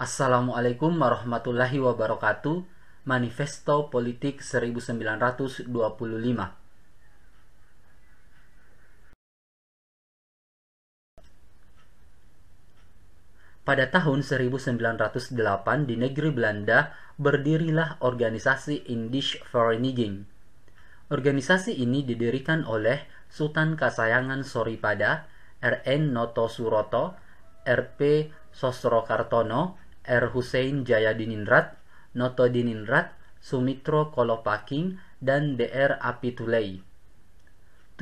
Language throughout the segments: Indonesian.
Assalamualaikum warahmatullahi wabarakatuh. Manifesto Politik 1925. Pada tahun 1908 di negeri Belanda berdirilah organisasi Indische Vereniging. Organisasi ini didirikan oleh Sultan Kasayangan Soripada, R.N. Noto Suroto, R.P. Sosrokartono, R. Hussein Jayadiningrat, Noto Diningrat, Sumitro Kolopaking, dan Dr. Apitulei.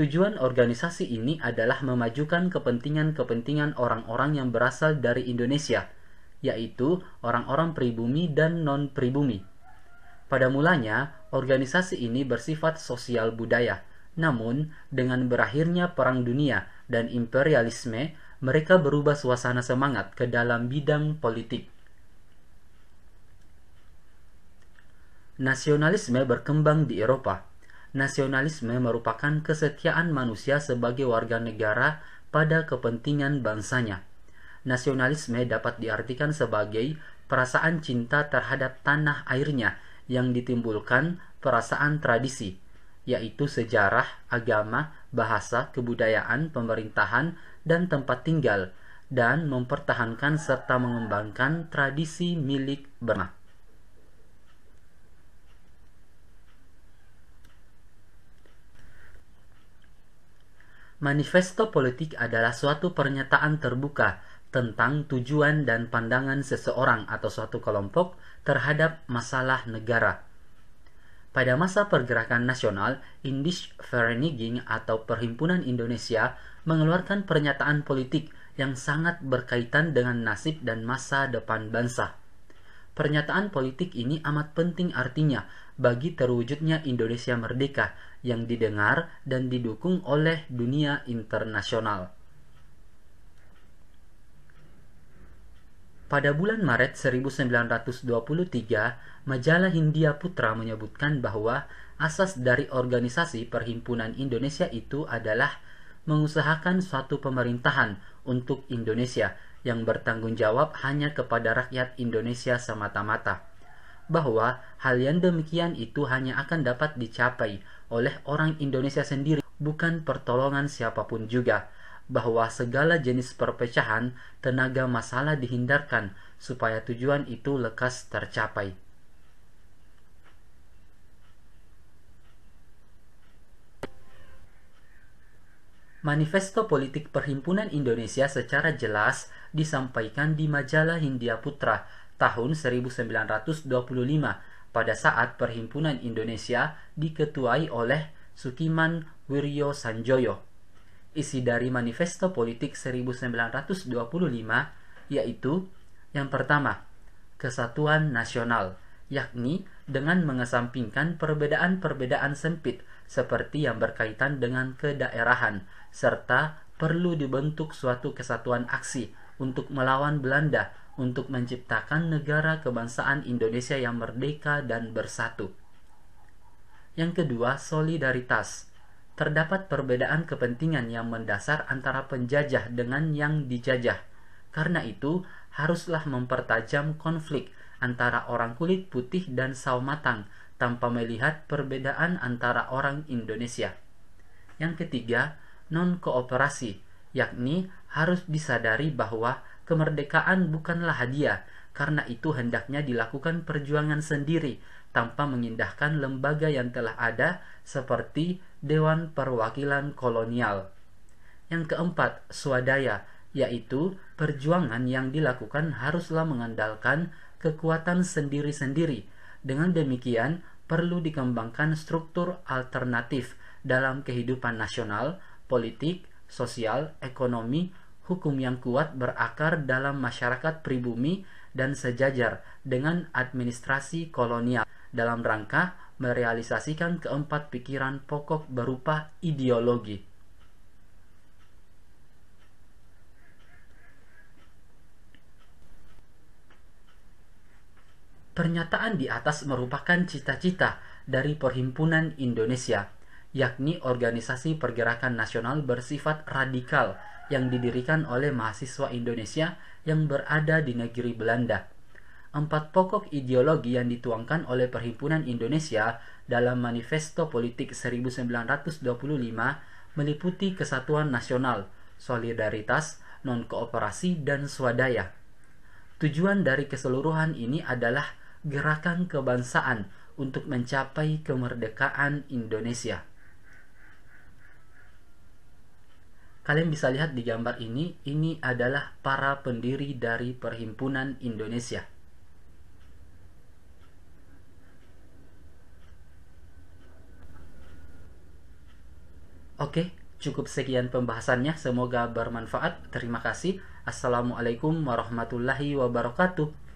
Tujuan organisasi ini adalah memajukan kepentingan-kepentingan orang-orang yang berasal dari Indonesia, yaitu orang-orang pribumi dan non-pribumi. Pada mulanya, organisasi ini bersifat sosial budaya. Namun, dengan berakhirnya Perang Dunia dan imperialisme, mereka berubah suasana semangat ke dalam bidang politik. Nasionalisme berkembang di Eropa. Nasionalisme merupakan kesetiaan manusia sebagai warga negara pada kepentingan bangsanya. Nasionalisme dapat diartikan sebagai perasaan cinta terhadap tanah airnya yang ditimbulkan perasaan tradisi, yaitu sejarah, agama, bahasa, kebudayaan, pemerintahan, dan tempat tinggal, dan mempertahankan serta mengembangkan tradisi milik bersama. Manifesto politik adalah suatu pernyataan terbuka tentang tujuan dan pandangan seseorang atau suatu kelompok terhadap masalah negara. Pada masa pergerakan nasional, Indische Vereniging atau Perhimpunan Indonesia mengeluarkan pernyataan politik yang sangat berkaitan dengan nasib dan masa depan bangsa. Pernyataan politik ini amat penting artinya bagi terwujudnya Indonesia merdeka yang didengar dan didukung oleh dunia internasional. Pada bulan Maret 1923, majalah Hindia Putra menyebutkan bahwa asas dari organisasi Perhimpunan Indonesia itu adalah mengusahakan suatu pemerintahan untuk Indonesia yang bertanggung jawab hanya kepada rakyat Indonesia semata-mata, bahwa hal yang demikian itu hanya akan dapat dicapai oleh orang Indonesia sendiri, bukan pertolongan siapapun juga, bahwa segala jenis perpecahan, tenaga masalah dihindarkan supaya tujuan itu lekas tercapai. Manifesto politik Perhimpunan Indonesia secara jelas disampaikan di majalah Hindia Putra tahun 1925 pada saat Perhimpunan Indonesia diketuai oleh Sukiman Wiryo Sanjoyo. Isi dari Manifesto Politik 1925 yaitu yang pertama, kesatuan nasional, yakni dengan mengesampingkan perbedaan-perbedaan sempit seperti yang berkaitan dengan kedaerahan, serta perlu dibentuk suatu kesatuan aksi untuk melawan Belanda untuk menciptakan negara kebangsaan Indonesia yang merdeka dan bersatu. Yang kedua, solidaritas. Terdapat perbedaan kepentingan yang mendasar antara penjajah dengan yang dijajah. Karena itu, haruslah mempertajam konflik antara orang kulit putih dan sawo matang tanpa melihat perbedaan antara orang Indonesia. Yang ketiga, non-kooperasi, yakni harus disadari bahwa kemerdekaan bukanlah hadiah, karena itu hendaknya dilakukan perjuangan sendiri tanpa mengindahkan lembaga yang telah ada seperti Dewan Perwakilan Kolonial. Yang keempat, swadaya, yaitu perjuangan yang dilakukan haruslah mengandalkan kekuatan sendiri-sendiri. Dengan demikian, perlu dikembangkan struktur alternatif dalam kehidupan nasional, politik, sosial, ekonomi, hukum yang kuat berakar dalam masyarakat pribumi dan sejajar dengan administrasi kolonial dalam rangka merealisasikan keempat pikiran pokok berupa ideologi. Pernyataan di atas merupakan cita-cita dari Perhimpunan Indonesia, yakni organisasi pergerakan nasional bersifat radikal yang didirikan oleh mahasiswa Indonesia yang berada di negeri Belanda. 4 pokok ideologi yang dituangkan oleh Perhimpunan Indonesia dalam Manifesto Politik 1925 meliputi kesatuan nasional, solidaritas, non-kooperasi, dan swadaya. Tujuan dari keseluruhan ini adalah gerakan kebangsaan untuk mencapai kemerdekaan Indonesia. Kalian bisa lihat di gambar ini adalah para pendiri dari Perhimpunan Indonesia. Oke, cukup sekian pembahasannya. Semoga bermanfaat. Terima kasih. Assalamualaikum warahmatullahi wabarakatuh.